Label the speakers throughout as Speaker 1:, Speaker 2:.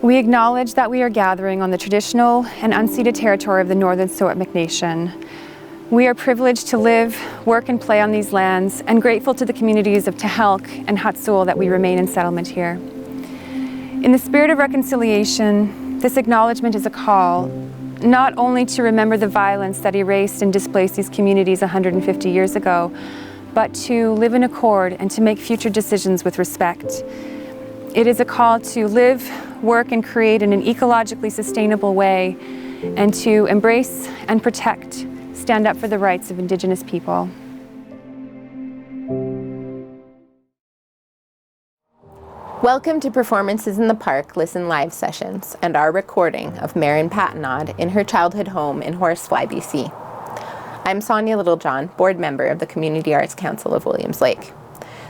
Speaker 1: We acknowledge that we are gathering on the traditional and unceded territory of the Northern Secwepemc Nation. We are privileged to live, work, and play on these lands, and grateful to the communities of Tehelk and Hatsul that we remain in settlement here. In the spirit of reconciliation, this acknowledgement is a call not only to remember the violence that erased and displaced these communities 150 years ago, but to live in accord and to make future decisions with respect. It is a call to live, work, and create in an ecologically sustainable way, and to embrace and protect, stand up for the rights of Indigenous people.
Speaker 2: Welcome to Performances in the Park Listen Live sessions and our recording of Marin Patenaude in her childhood home in Horsefly, BC. I'm SONYA LITTLEJOHN, board member of the Community Arts Council of Williams Lake.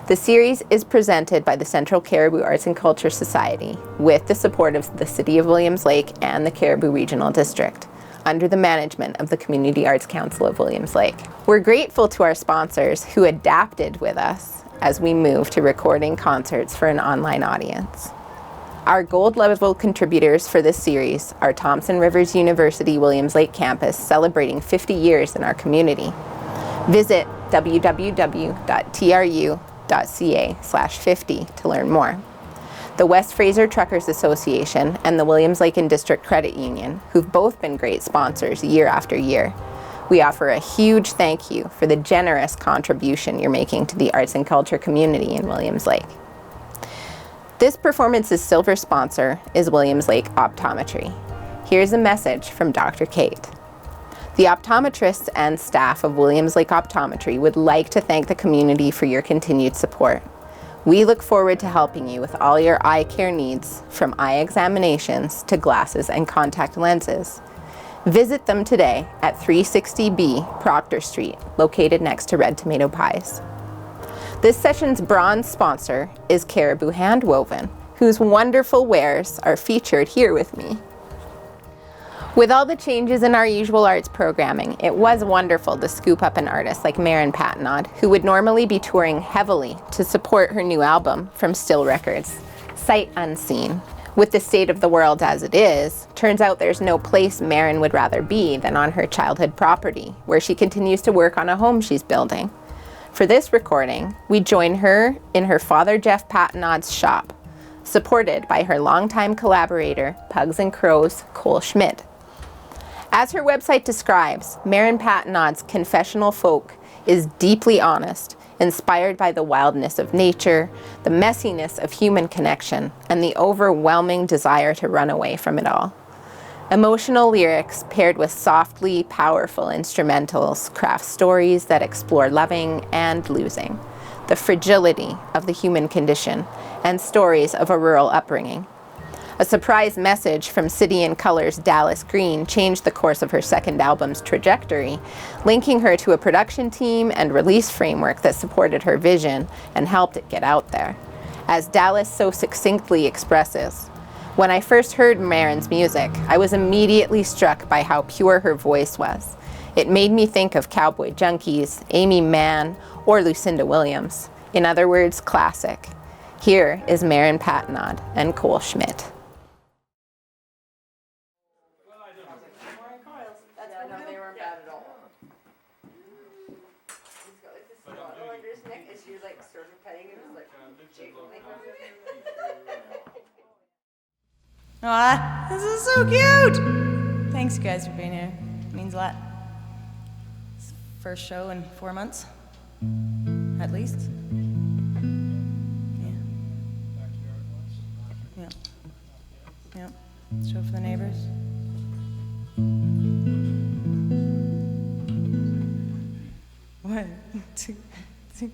Speaker 2: The series is presented by the Central Cariboo Arts and Culture Society with the support of the City of Williams Lake and the Cariboo Regional District, under the management of the Community Arts Council of Williams Lake. We're grateful to our sponsors who adapted with us as we move to recording concerts for an online audience. Our gold level contributors for this series are Thompson Rivers University Williams Lake campus, celebrating 50 years in our community. Visit www.tru.ca/50 to learn more. The West Fraser Truckers Association and the Williams Lake and District Credit Union, who've both been great sponsors year after year. We offer a huge thank you for the generous contribution you're making to the arts and culture community in Williams Lake. This performance's silver sponsor is Williams Lake Optometry. Here's a message from Dr. Kate. The optometrists and staff of Williams Lake Optometry would like to thank the community for your continued support. We look forward to helping you with all your eye care needs, from eye examinations to glasses and contact lenses. Visit them today at 360B Proctor Street, located next to Red Tomato Pies. This session's bronze sponsor is Cariboo Handwoven, whose wonderful wares are featured here with me. With all the changes in our usual arts programming, it was wonderful to scoop up an artist like Marin Patenaude, who would normally be touring heavily to support her new album from Still Records, Sight Unseen. With the state of the world as it is, turns out there's no place Marin would rather be than on her childhood property, where she continues to work on a home she's building. For this recording, we join her in her father Geoff Patenaude's shop, supported by her longtime collaborator, Pugs and Crows, Cole Schmidt. As her website describes, Marin Patenaude's confessional folk is deeply honest, inspired by the wildness of nature, the messiness of human connection, and the overwhelming desire to run away from it all. Emotional lyrics paired with softly powerful instrumentals craft stories that explore loving and losing, the fragility of the human condition, and stories of a rural upbringing. A surprise message from City and Color's Dallas Green changed the course of her second album's trajectory, linking her to a production team and release framework that supported her vision and helped it get out there. As Dallas so succinctly expresses, "When I first heard Marin's music, I was immediately struck by how pure her voice was. It made me think of Cowboy Junkies, Amy Mann, or Lucinda Williams. In other words, classic." Here is Marin Patenaude and Cole Schmidt.
Speaker 3: Aw, this is so cute! Thanks, you guys, for being here. It means a lot. It's the first show in 4 months, at least. Yeah. Yeah. Show for the neighbors. One, two, three.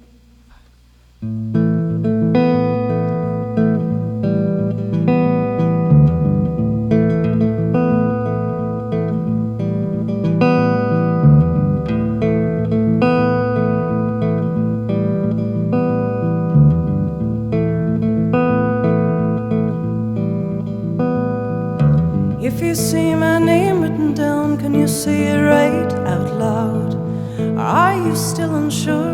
Speaker 4: If you see my name written down, can you say it right out loud? Or are you still unsure?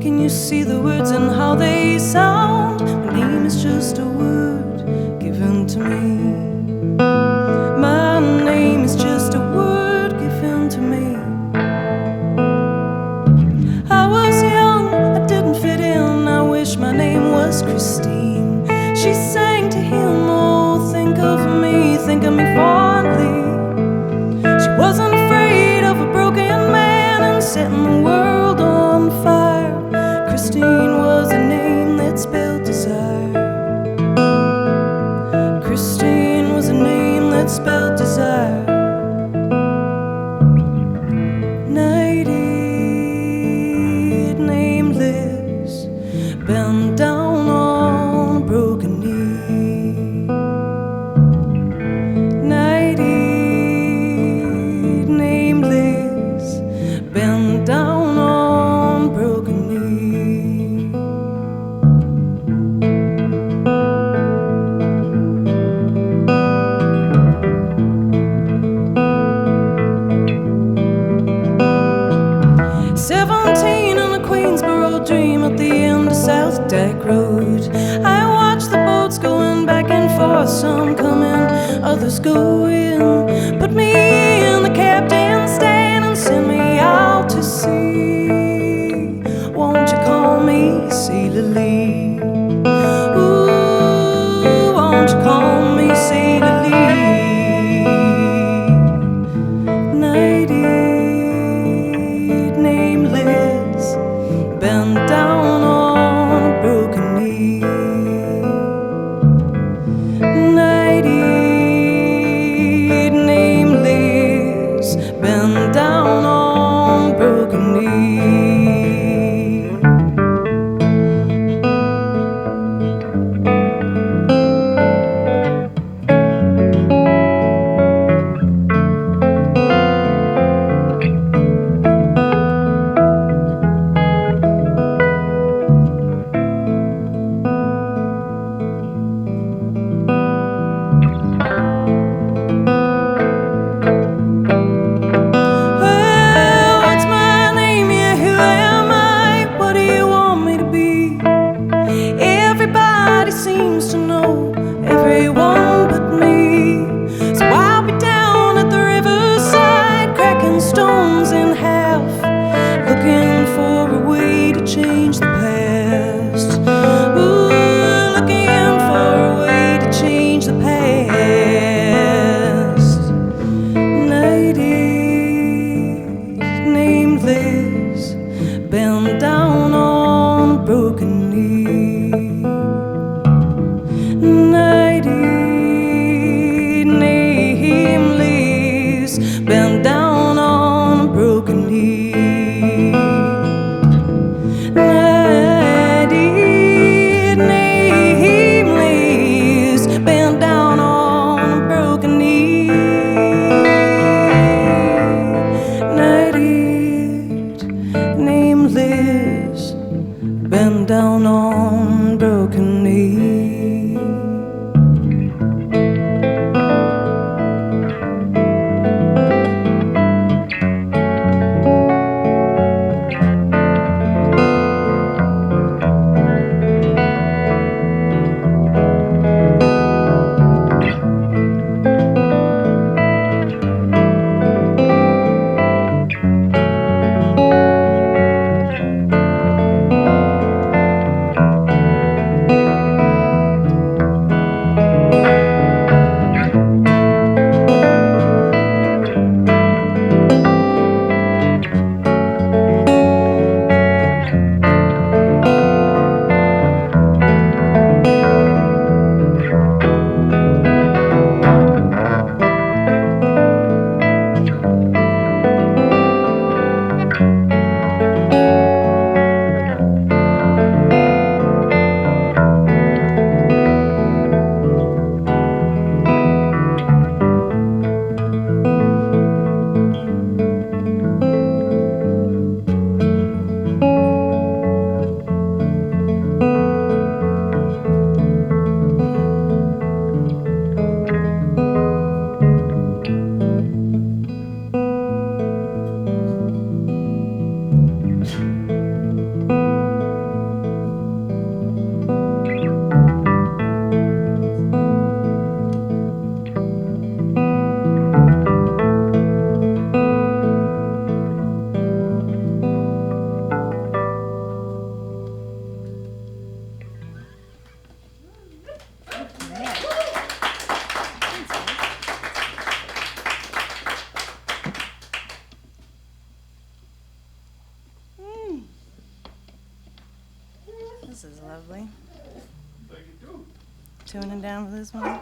Speaker 4: Can you see the words and how they sound? My name is just a word given to me. sang to him, oh, think of me fondly. She wasn't afraid of a broken man and setting the world on fire. Christine was a name that spelled desire. Christine was a name that spelled desire. Nighted, nameless, bent down on a broken knee. Nighted, nameless, bent down on a broken knee. 17 in a Queensboro dream at the end of South Dyke Road. I watch the boats going back and forth, some coming, others going. Put me in the captain's stand and send me out to sea. Won't you call me Sailor Lee? Ooh, won't you call me Sailor Lee? Nighted, nameless, bent down on a broken knee. Nighted, nameless,
Speaker 3: tuning down for this one.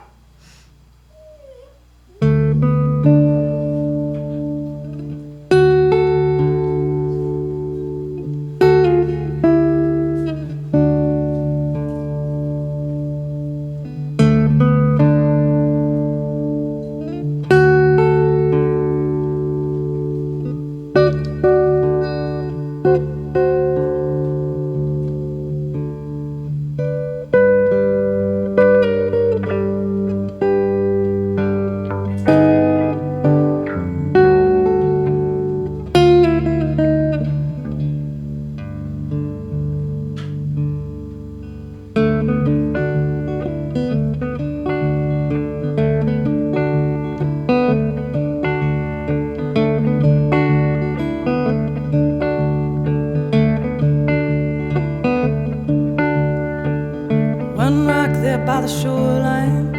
Speaker 4: One rock there by the shoreline,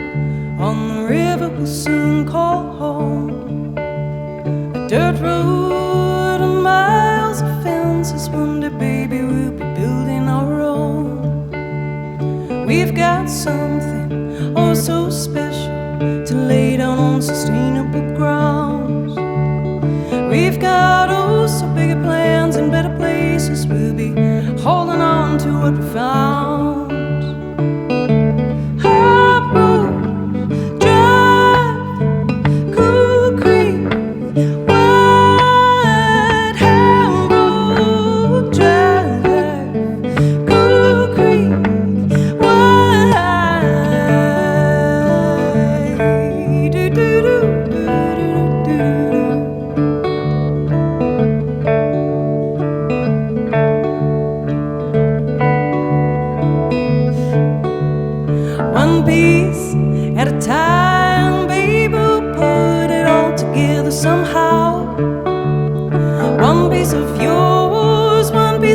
Speaker 4: on the river we'll soon call home. A dirt road and miles of fences, one day baby we'll be building our own. We've got something oh so special to lay down on sustainable grounds. We've got oh so bigger plans and better places, we'll be holding on to what we found.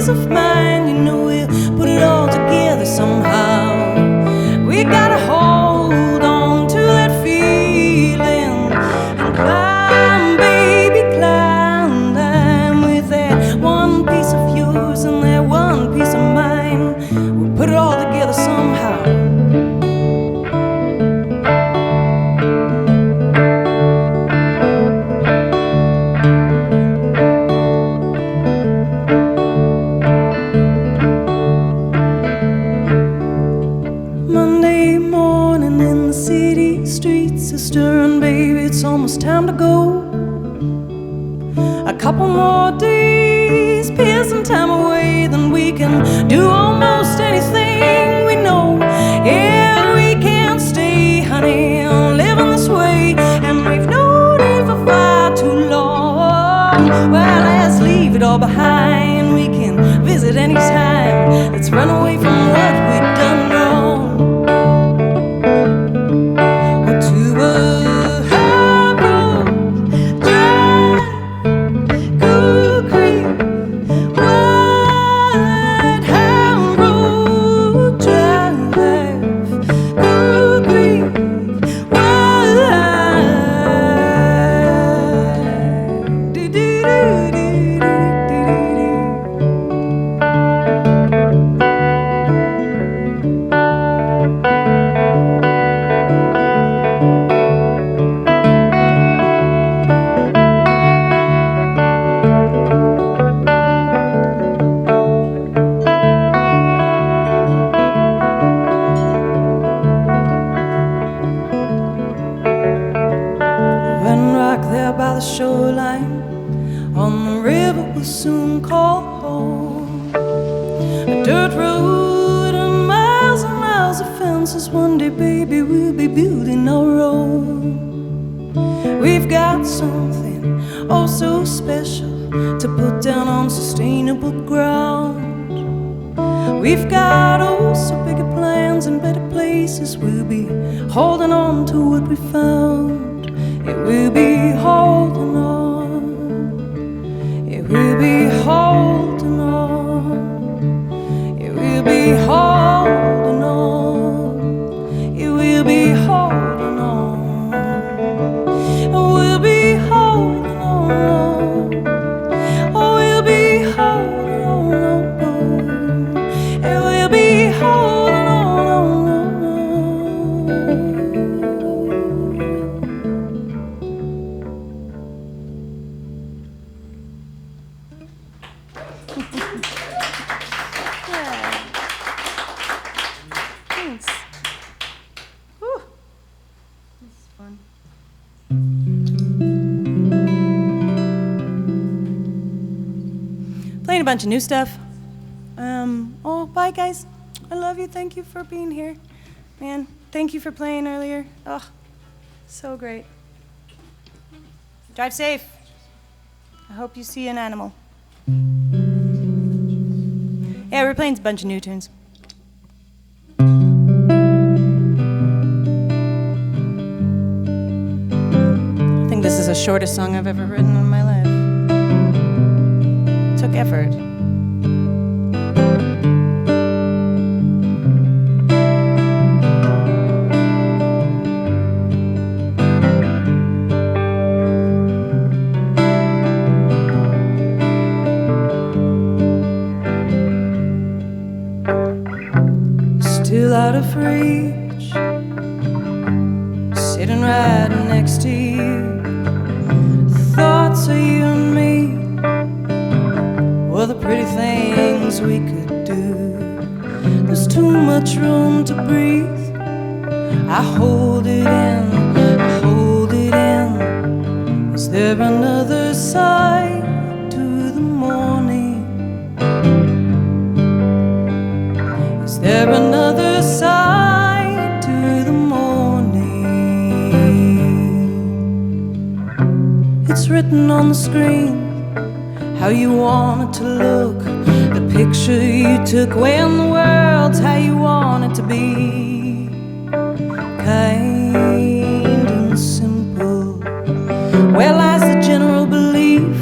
Speaker 4: Of mine, you know we'll put it all together somehow. We gotta hold on to that feeling and climb, baby, climb, climb with that one piece of yours and that one piece of mine. We'll put it all together somehow. Stirring, baby, it's almost time to go. A couple more days, piercing time away, then we can do almost anything we know. Yeah, we can't stay, honey, living this way, and we've known it for far too long. Well, let's leave it all behind. We can visit anytime. Let's run away from what we've done wrong. One day, baby, we'll be building our own. We've got something oh so special to put down on sustainable ground. We've got oh so bigger plans and better places. We'll be holding on to what we found. Yeah, we'll be holding on. Yeah, we'll be holding on. Yeah, we'll be holding on. We'll be holding on. We'll be holding on. We'll be holding on. We'll be holding on.
Speaker 3: bunch of new stuff. Oh, bye, guys. I love you. Thank you for being here. Man, thank you for playing earlier. Oh, so great. Drive safe. I hope you see an animal. Yeah, we're playing a bunch of new tunes. I think this is the shortest song I've ever written in my life. It took effort.
Speaker 4: Still out of reach, sitting right next to you. Thoughts of you and me were the pretty things we could do. There's too much room to breathe. I hold it in, I hold it in. Is there another side to the morning? Is there another side to the morning? It's written on the screen how you want it to look, the picture you took when the world's how you want it to be. Kind and simple, where lies the general belief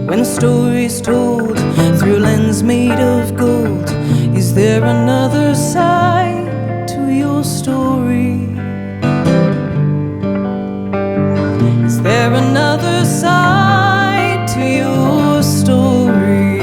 Speaker 4: when the story's told through a lens made of gold? Is there another side to your story? Is there another side to your story?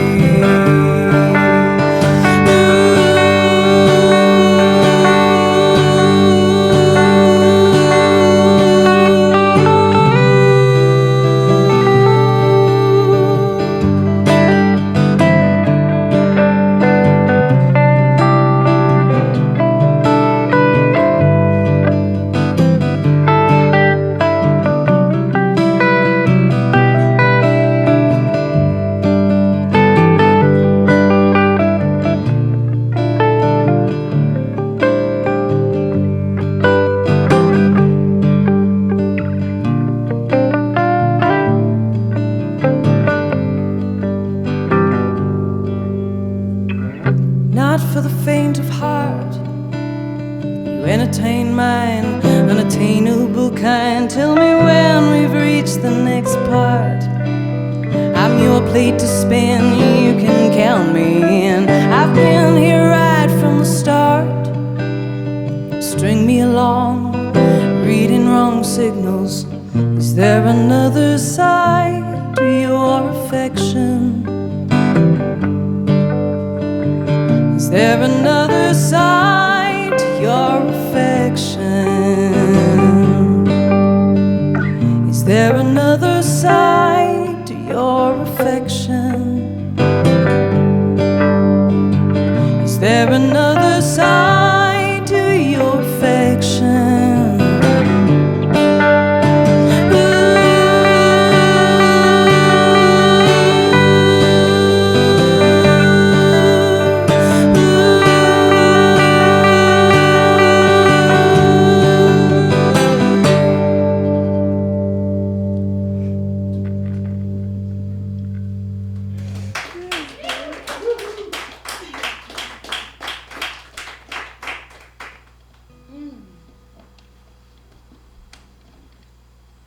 Speaker 4: Not for the faint of heart. You entertain mine, unattainable kind. Tell me when we've reached the next part. I'm your plate to spin, you can count me in. I've been here right from the start. String me along, reading wrong signals. Is there another side to your affection? Is there another side to your affection? Is there another side to your affection? Is there another side to your affection?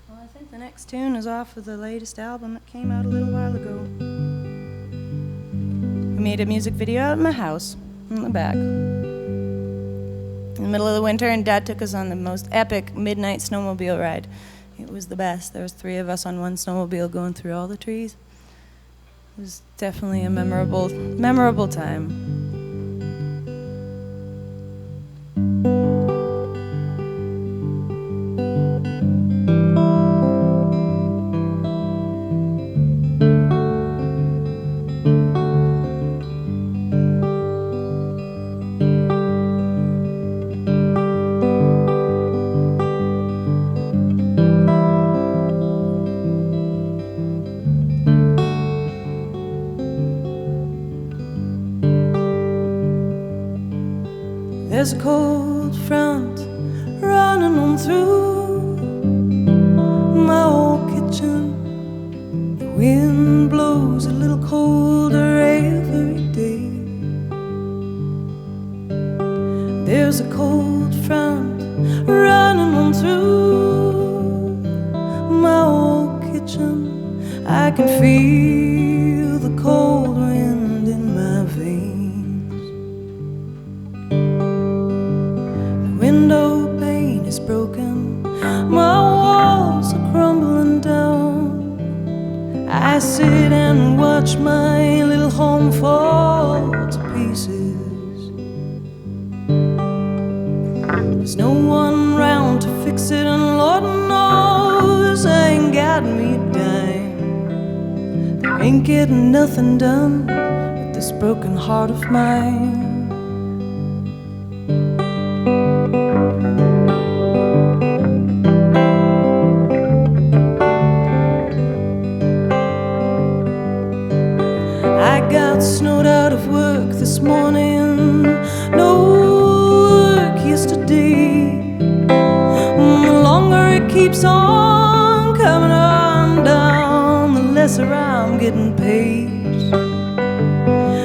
Speaker 3: Well, I think the next tune is off of the latest album that came out a little while ago. We made a music video out in my house, in the back. In the middle of the winter, and Dad took us on the most epic midnight snowmobile ride. It was the best. There was 3 of us on one snowmobile going through all the trees. It was definitely a memorable time.
Speaker 4: There's a cold front running on through my old kitchen. The wind blows a little colder every day. There's a cold front running on through my old kitchen. I can feel the cold wind in my veins. The window pane is broken, my walls are crumbling down. I sit and watch my little home fall to pieces. There's no one round to fix it, and Lord knows I ain't got me a dime. There ain't getting nothing done with this broken heart of mine. I got snowed out of work this morning, no work yesterday. The longer it keeps on coming on down, the lesser I'm getting paid.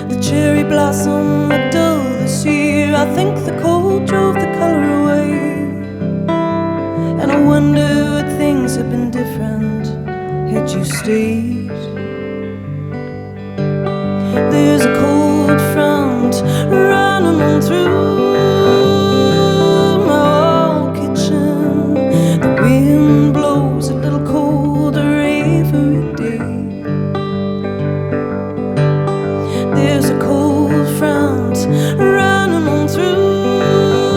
Speaker 4: The cherry blossom are dull this year. I think the cold drove the color away, and I wonder if things have been different had you stayed. There's a cold front running on through my old kitchen. The wind blows a little colder every day. There's a cold front running on through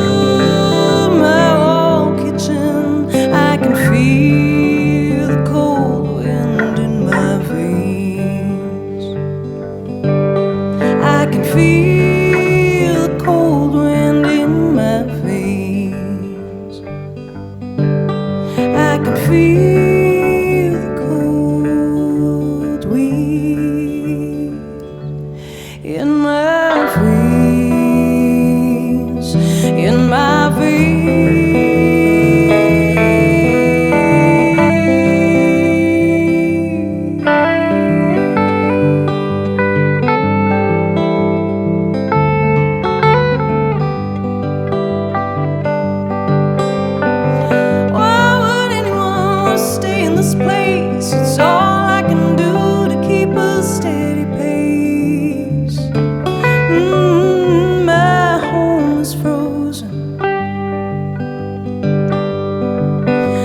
Speaker 4: my old kitchen. I can feel the cold wind in my veins. I can feel the cold wind in my veins. I can feel the cold wind in my veins, in my veins. Why would anyone want to stay in this place? It's all I can do to keep a steady pace. My home is frozen.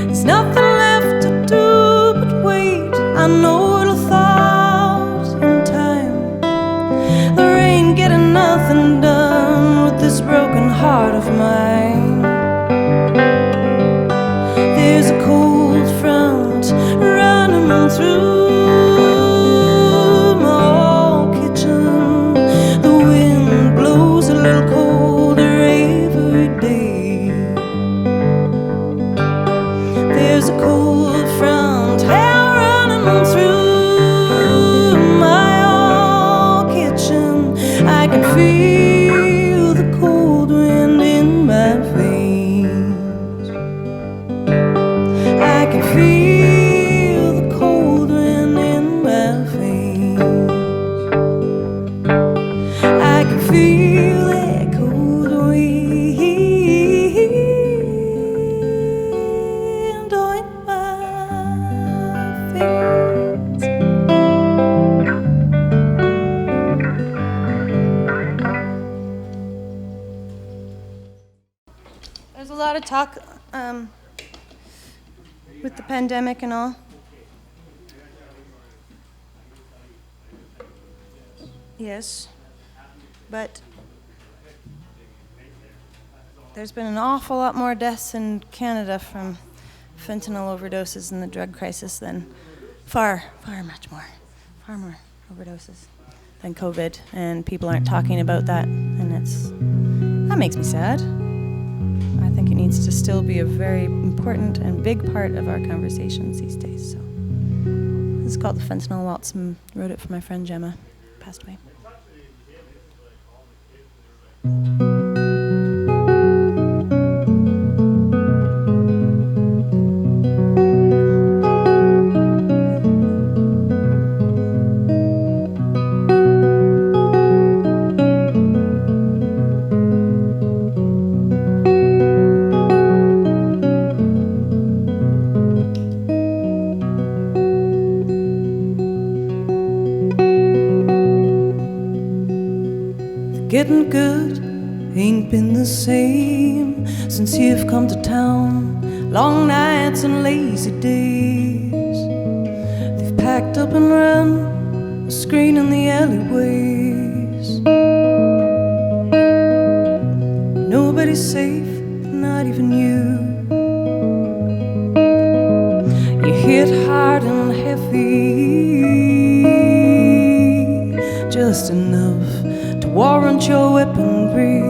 Speaker 4: There's nothing left to do but wait. I know it'll thaw in time. There ain't getting nothing done with this broken heart of mine. There's a cold front running on through my old kitchen. The wind blows a little colder every day. There's a cold front running on through my old kitchen. I can feel the cold wind in my veins. I can feel the cold wind in my veins. I can feel that cold wind in my veins. There's a lot of talk with the pandemic and all. Yes, but there's been an awful lot more deaths in Canada from fentanyl overdoses and the drug crisis than far more overdoses than COVID, and people aren't talking about that, and that makes me sad. I think it needs to still be a very important and big part of our conversations these days. So this is called the Fentanyl Waltz, and wrote it for my friend Gemma, passed away. getting good ain't been the same since you've come to town. Long nights and lazy days, they've packed up and run, a screen in the alleyways. Nobody's safe, not even you. You hit hard and heavy, just enough to warrant your weaponry.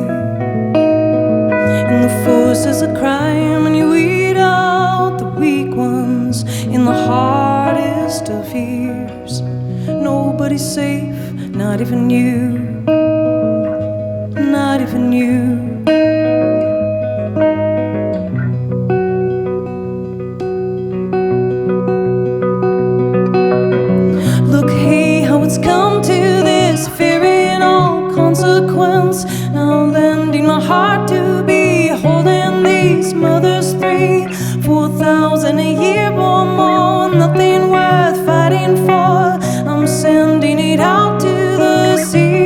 Speaker 4: In the forces of crime, and you weed out the weak ones in the hardest of years. Nobody's safe, not even you, not even you. Look, hey, how it's come to this, fearing all consequence. Now lending my heart to be holding these mothers 3,000-4,000 a year or more. Nothing worth fighting for, I'm sending it out to the sea.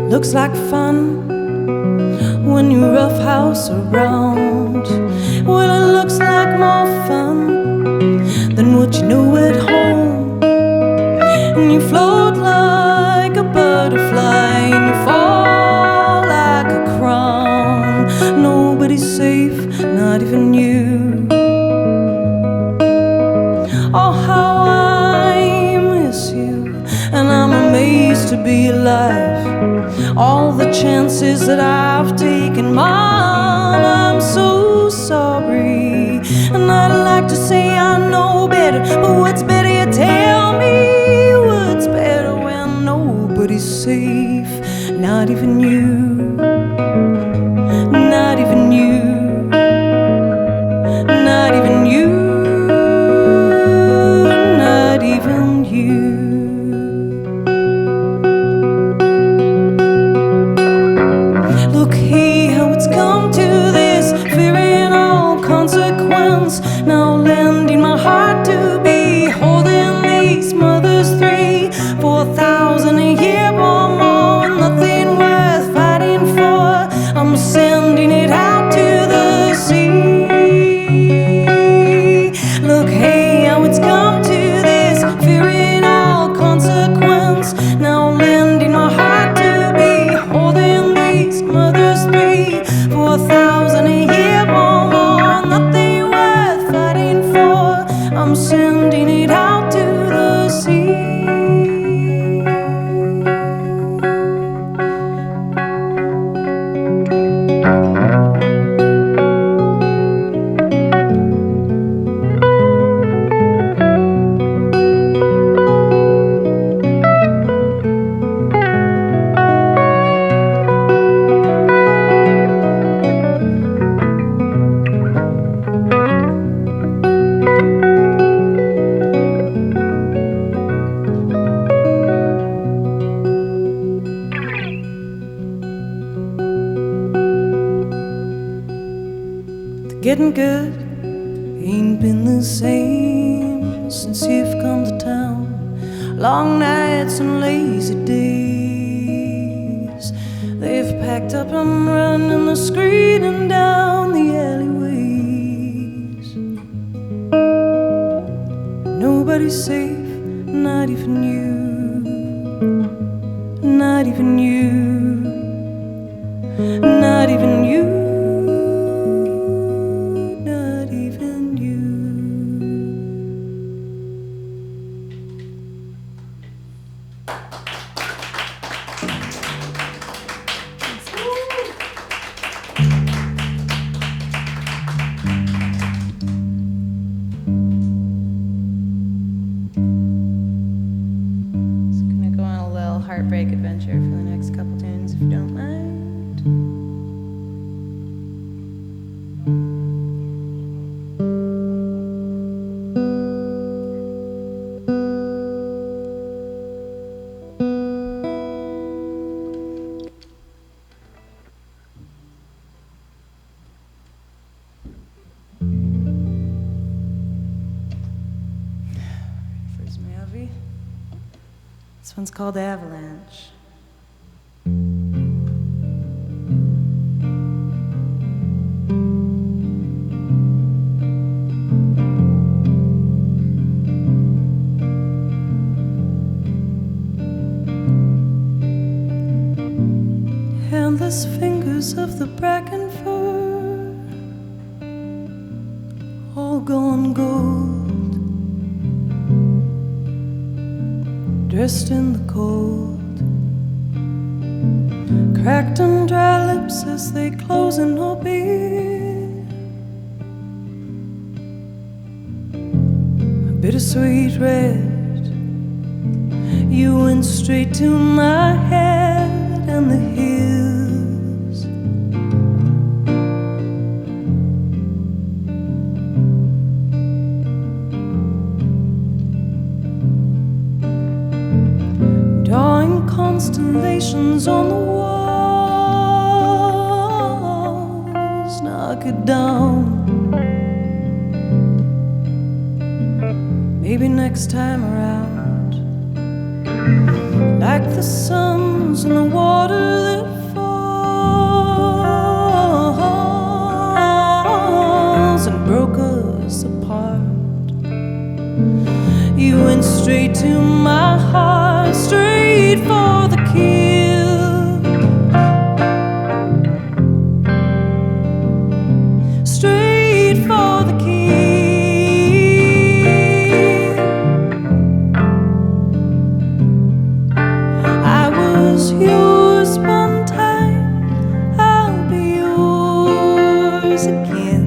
Speaker 4: Looks like fun when you roughhouse around. Well, it looks like more fun than what you know at home. And you float like a butterfly, and you fall like a crown. Nobody's safe, not even you. Oh, how I miss you, and I'm amazed to be alive. All the chances that I've taken, Mom, I'm so sorry. And I'd like to say I know better, but what's better, you tell me what's better when nobody's safe, not even you, not even you, not even you, not even you. Look, hey, how it's come to this, fearing all consequence. Now lending my heart to be holding these mothers 3,000-4,000 a year or more. Nothing worth fighting for, I'm sending it out to the sea. Look, hey, how it's come to this, fearing all consequence. Now lending my heart to be holding these mothers 3,000-4,000 a year or more. Nothing worth fighting for, I'm sending it out to the sea. Getting good ain't been the same since you've come to town. Long nights and lazy days, they've packed up and run in the street and down the alleyways. Nobody's safe, not even you, not even you, not even you.
Speaker 3: Heartbreak adventure for the next couple tunes, if you don't This one's called Avalanche.
Speaker 4: Handless fingers of the bracken fur, all gone gold, dressed in the cold, cracked and dry lips as they close in no beer, a bittersweet red. You went straight to my head and the hills. Drawing constellations on the walls, knock it down. Maybe next time around. Like the suns in the water that falls and broke us apart. You went straight to my heart, straight for the kill, straight for the kill. Yours one time, I'll be yours again.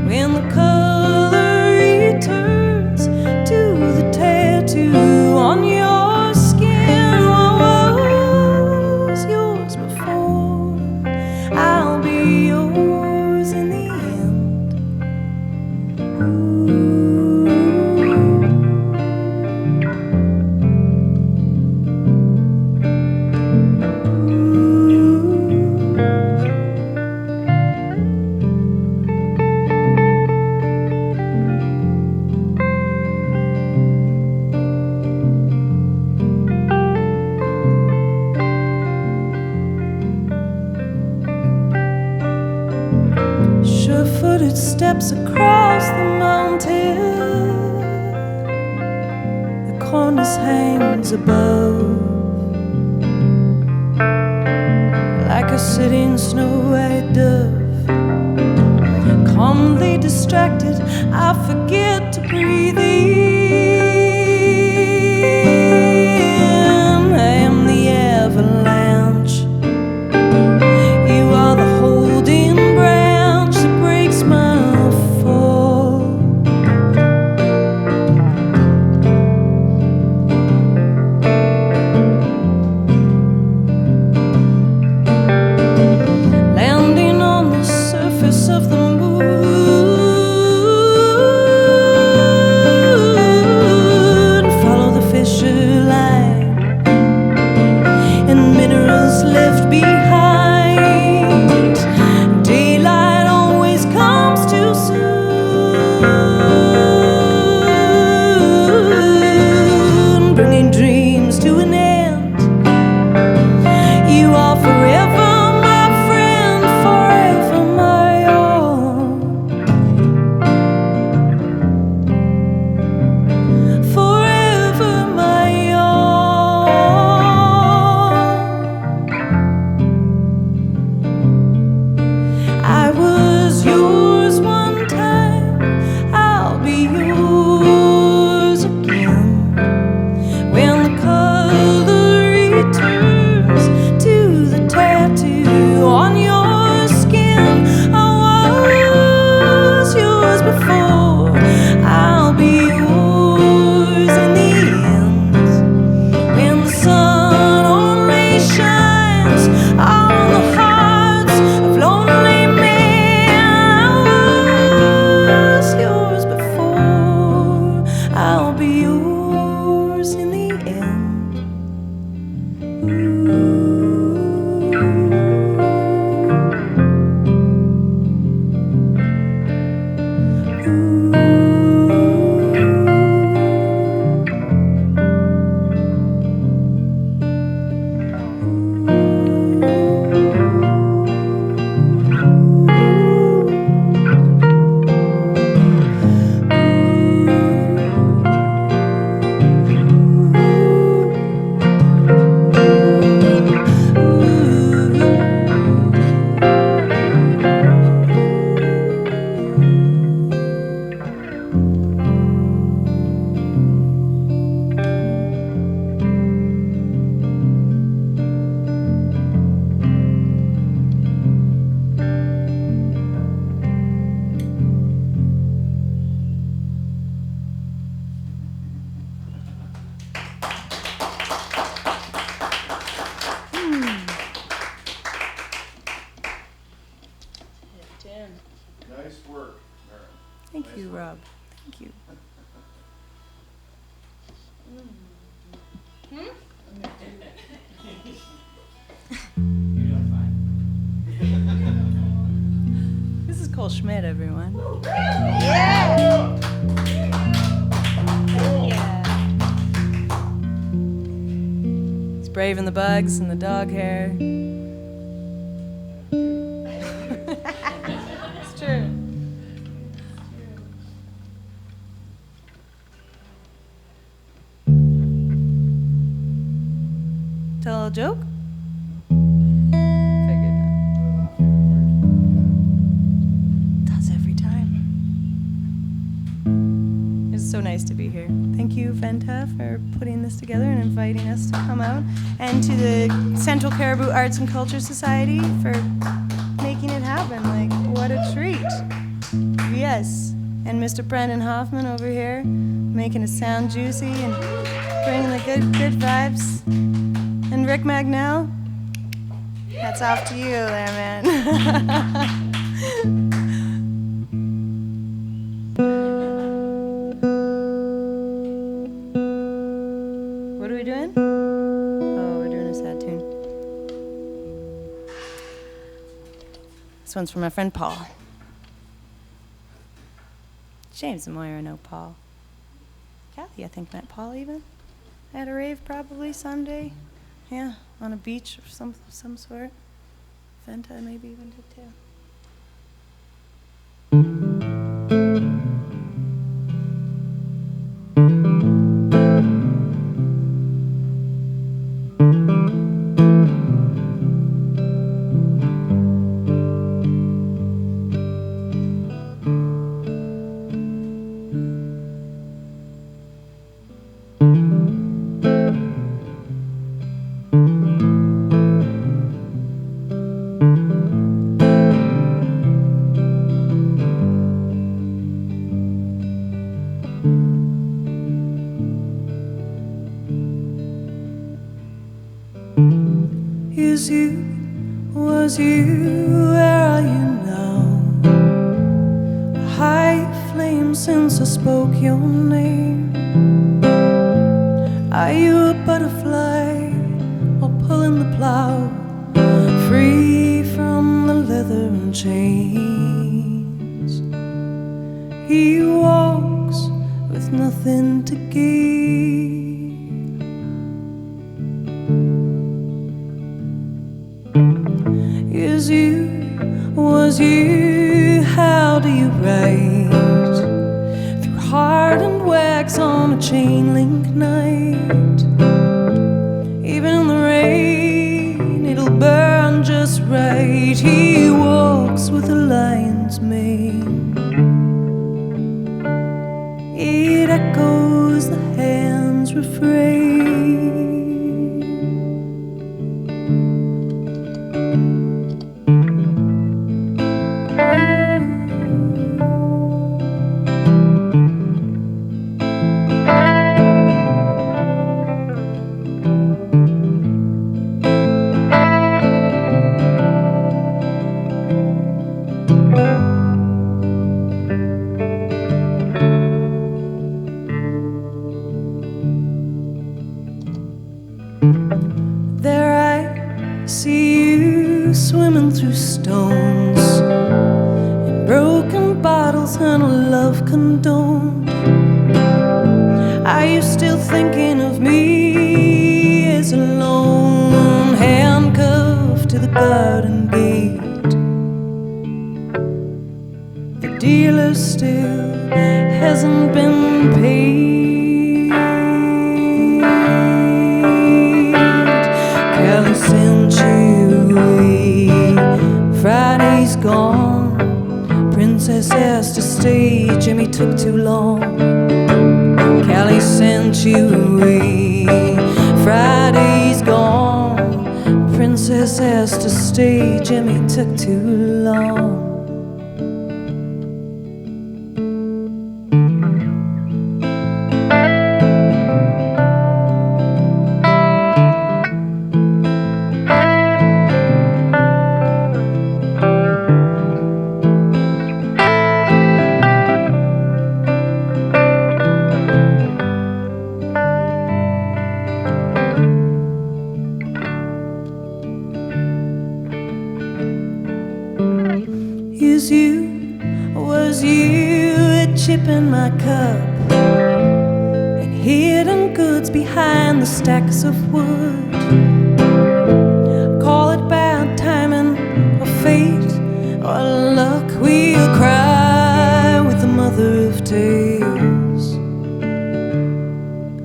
Speaker 4: When the color returns to the tattoo on your skin, what was yours before, I'll be yours in the end. Ooh. Sure-footed steps across the mountain, the cornice hangs above, like a sitting snow-white dove. Calmly distracted, I forget to breathe in. I am the avalanche. You are the holding branch that breaks my fall. Landing on the surface of the moon,
Speaker 3: Thank you, Rob. Thank you. This is Cole Schmidt, everyone. Yeah! He's braving the bugs and the dog hair. It's true. Tell a joke? Figured not. Does every time. It's so nice to be here. Thank you, VENTA, for putting this together and inviting us to come out. And to the Central Caribou Arts and Culture Society for making it happen. Like, what a treat. Yes. And Mr. Brendan Hoffman over here, making it sound juicy and bringing the good vibes. And Rick Magnell, that's off to you there, man. What are we doing? Oh, we're doing a sad tune. This one's from my friend Paul. James and Moira know Paul. Kathy, I think, met Paul even. At a rave probably someday. Yeah, on a beach of some sort. VENTA maybe even did too.
Speaker 4: Was you, where are you now? A high flame since I spoke your name. Are you a butterfly or pulling the plow? Free from the leather and chains. He walks with nothing to give. Was you, how do you write? Through hardened wax on a chain link night. Even in the rain, it'll burn just right. He walks with a lion's mane. It echoes the hand's refrain. Condoned. Are you still thinking of me as alone, handcuffed to the garden gate? The dealer still hasn't been paid. Kelly sent you away. Friday's gone. Princess asked to stay, Jimmy took too long. Callie sent you away. Friday's gone. Princess asked to stay, Jimmy took too long. chip in my cup and hidden goods behind the stacks of wood. Call it bad timing or fate or luck, we'll cry with the mother of tales.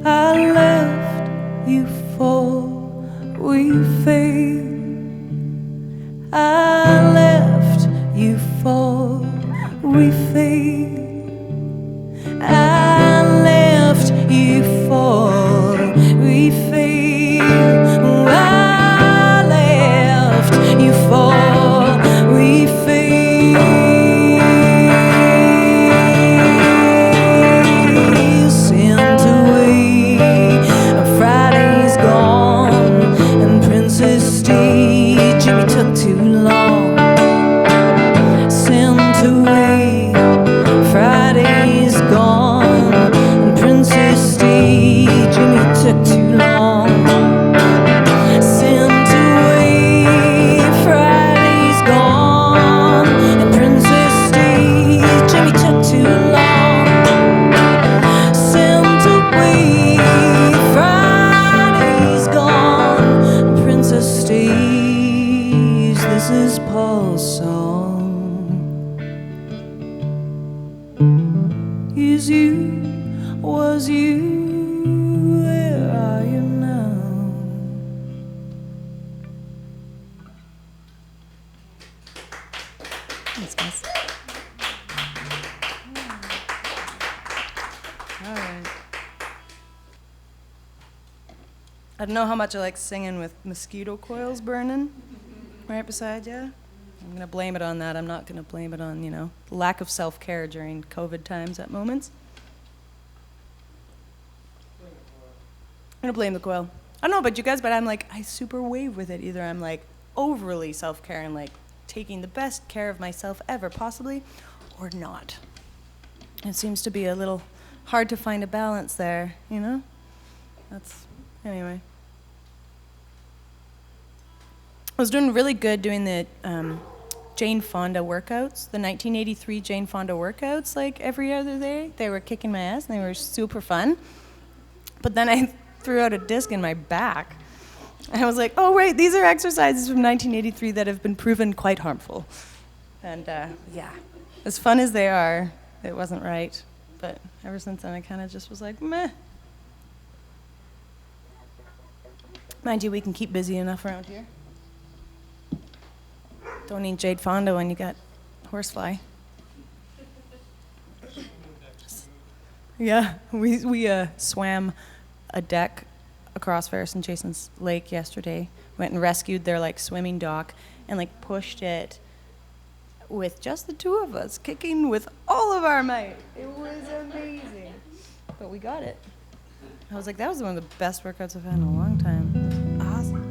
Speaker 4: I left you for we failed. I left you for we failed. I left you for we failed. I left you for we failed. Sent away, Friday's gone, and Princess Stage, Jimmy took too long. Sent away, Friday's gone, and Princess Stage, Jimmy took too long. Sent away, Friday's gone, and Princess Stage, Jimmy took too long. Sent away, Friday's gone, and Princess Stage. This is Paul's song. Is you, was you, where are you now?
Speaker 3: Thanks, guys. All right. I don't know how much I like singing with mosquito coils burning right beside you. I'm gonna blame it on that. I'm not gonna blame it on, lack of self-care during COVID times at moments. I'm gonna blame the coil. I don't know about you guys, but I super wave with it. Either I'm overly self-care and taking the best care of myself ever possibly, or not. It seems to be a little hard to find a balance there, Anyway. I was doing really good doing the Jane Fonda workouts, the 1983 Jane Fonda workouts, every other day. They were kicking my ass, and they were super fun. But then I threw out a disc in my back. And I was like, oh, right, these are exercises from 1983 that have been proven quite harmful. And yeah, as fun as they are, it wasn't right. But ever since then, I kind of just was like, meh. Mind you, we can keep busy enough around here. Don't need Jade Fonda when you got Horsefly. Yeah, we swam a deck across Ferris and Jason's lake yesterday. Went and rescued their swimming dock and pushed it with just the two of us, kicking with all of our might. It was amazing. But we got it. I was like, that was one of the best workouts I've had in a long time. Awesome.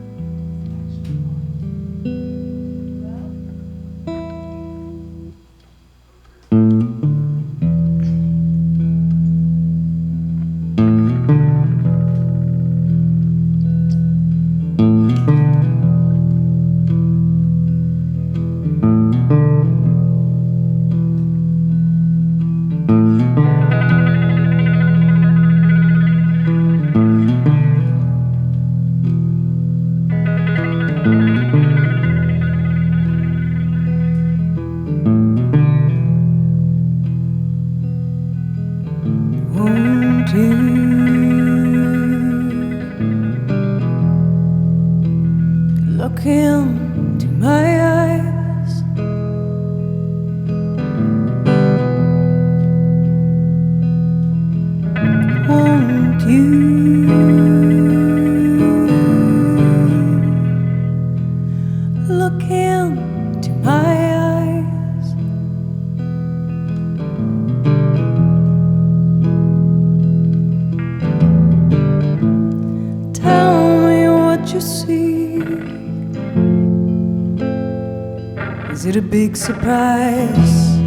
Speaker 4: A big surprise.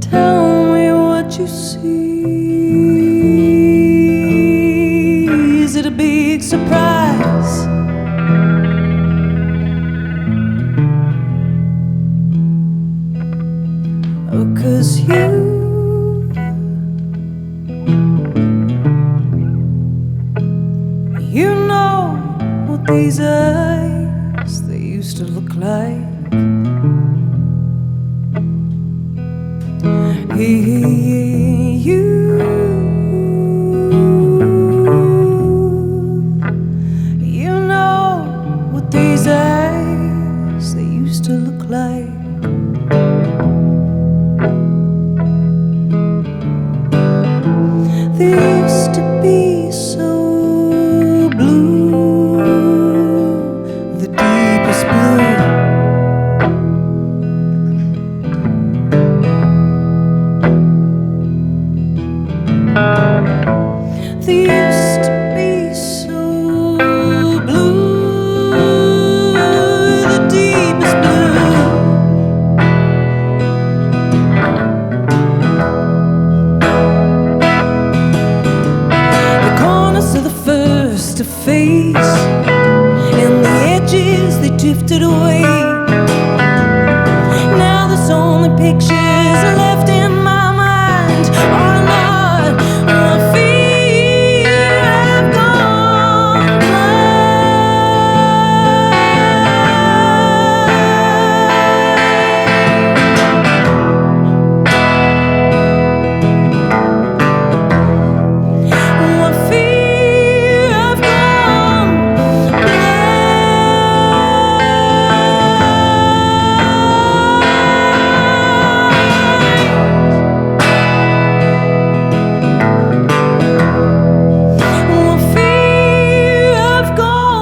Speaker 4: Tell me what you see. Is it a big surprise? what these eyes they used to look like. You know what these eyes they used to look like. They used to be so blue, the deepest blue. They used to be so blue, the deepest blue. The corners of the first to face, and the edges they drifted away. Now there's only pictures left in my mind. Oh Lord, I feel I've gone blind. I feel I've gone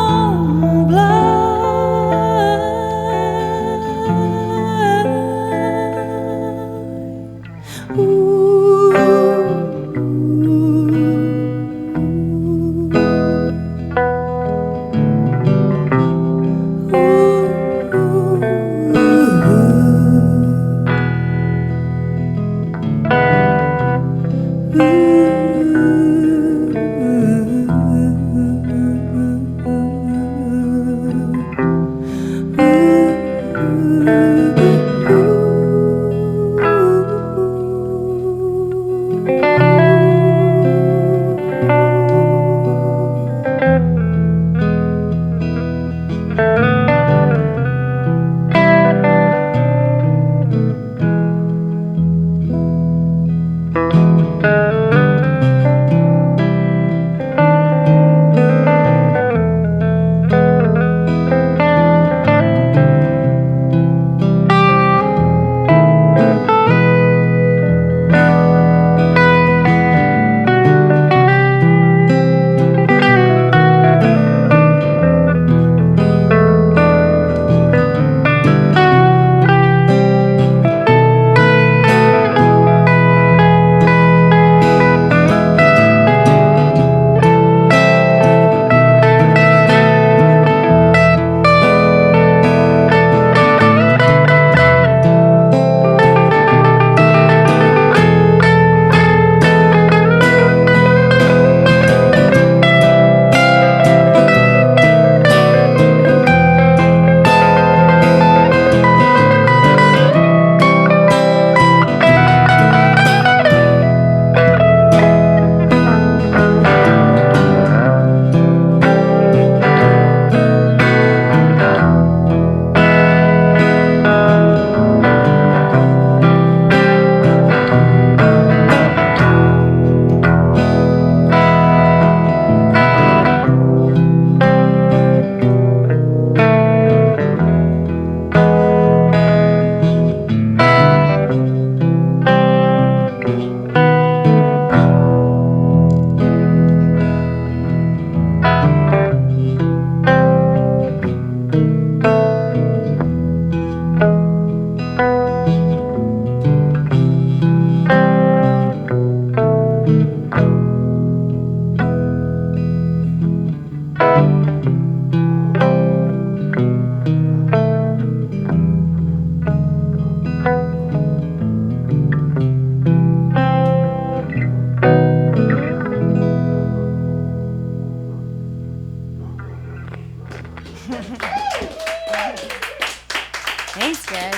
Speaker 3: Thanks, guys.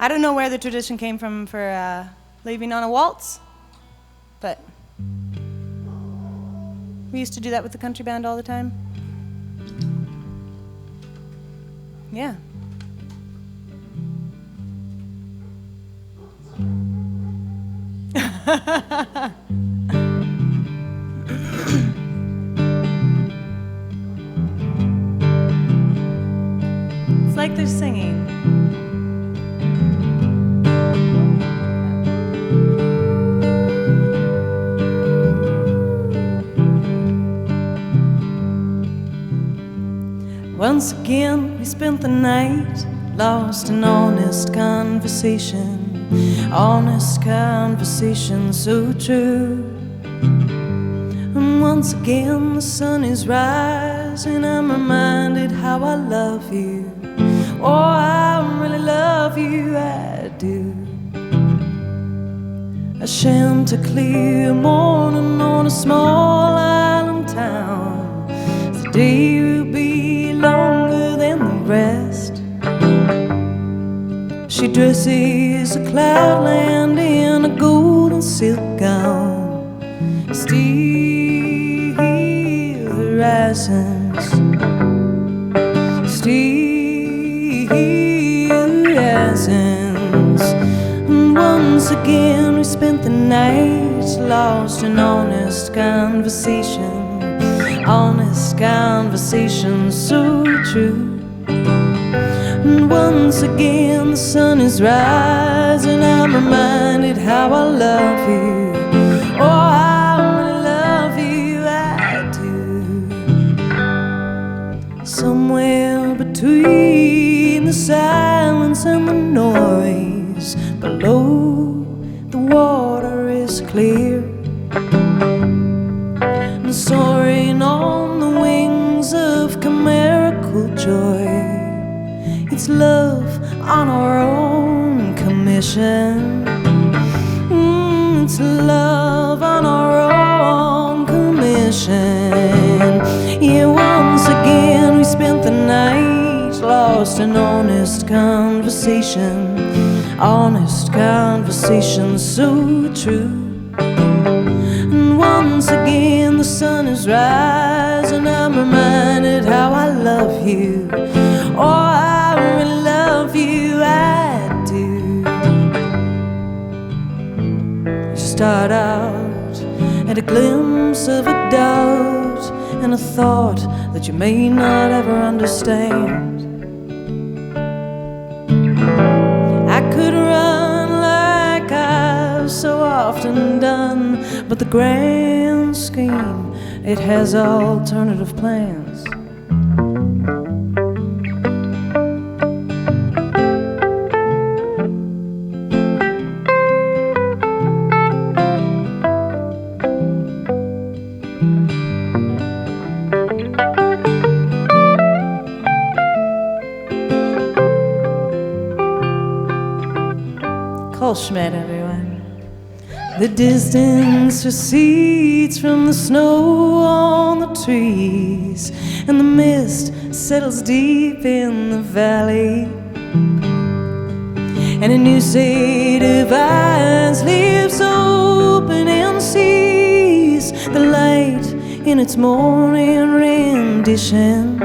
Speaker 3: I don't know where the tradition came from for leaving on a waltz. But we used to do that with the country band all the time. Yeah. It's like they're singing. Once again, we spent the night lost in honest conversation so true. And once again, the sun is rising. I'm reminded how I love you. Oh, I really love you, I do. A chanticleer morning on a small island town. The day will be longer than the rest. She dresses a cloudland in a golden silk gown. Still horizons, still horizons. And once again we spent the night lost in honest conversation so true. And once again the sun is rising. I'm reminded how I love you. Oh, I really love you, I do. Somewhere between the silence and the noise, below the water is clear. And soaring on the wings of chimerical joy, it's love on our own commission. It's love on our own commission. Yeah, once again we spent the night lost in honest conversation so true. And once again the sun is rising. I'm reminded how I love you. Oh, I really love you, I do. You start out at a glimpse of a doubt and a thought that you may not ever understand. I could run like I've so often done, but the grand scheme, it has alternative plans. Schmidt, everyone. The distance recedes from the snow on the trees, and the mist settles deep in the valley, and a new set of eyes leaves open and sees the light in its morning rendition.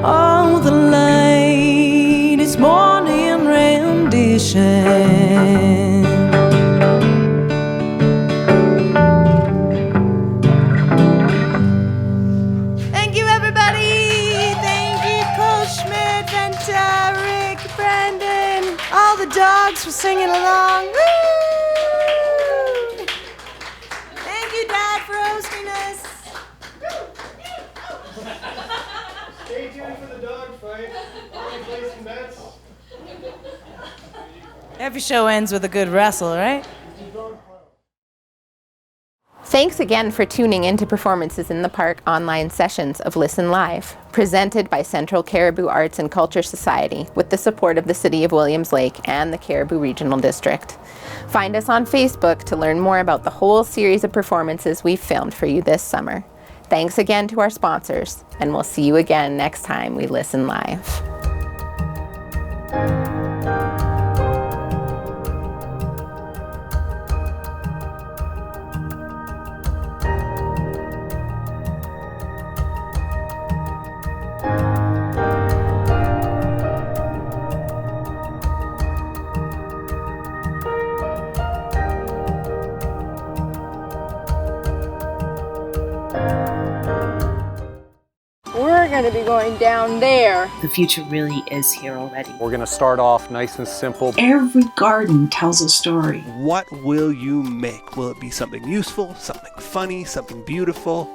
Speaker 3: Oh, the light, its morning rendition. Thank you, everybody. Thank you, Cole Schmidt, VENTA, Rick, Brandon, all the dogs for singing along. Woo! Thank you, Dad, for hosting us.
Speaker 5: Stay tuned for the dog fight. I'll be placing bets.
Speaker 3: Every show ends with a good wrestle, right?
Speaker 2: Thanks again for tuning in to Performances in the Park online sessions of Listen Live, presented by Central Cariboo Arts and Culture Society with the support of the City of Williams Lake and the Cariboo Regional District. Find us on Facebook to learn more about the whole series of performances we've filmed for you this summer. Thanks again to our sponsors, and we'll see you again next time we Listen Live.
Speaker 6: to be going down there.
Speaker 7: The future really is here already.
Speaker 8: We're going to start off nice and simple.
Speaker 9: Every garden tells a story.
Speaker 10: What will you make? Will it be something useful, something funny, something beautiful?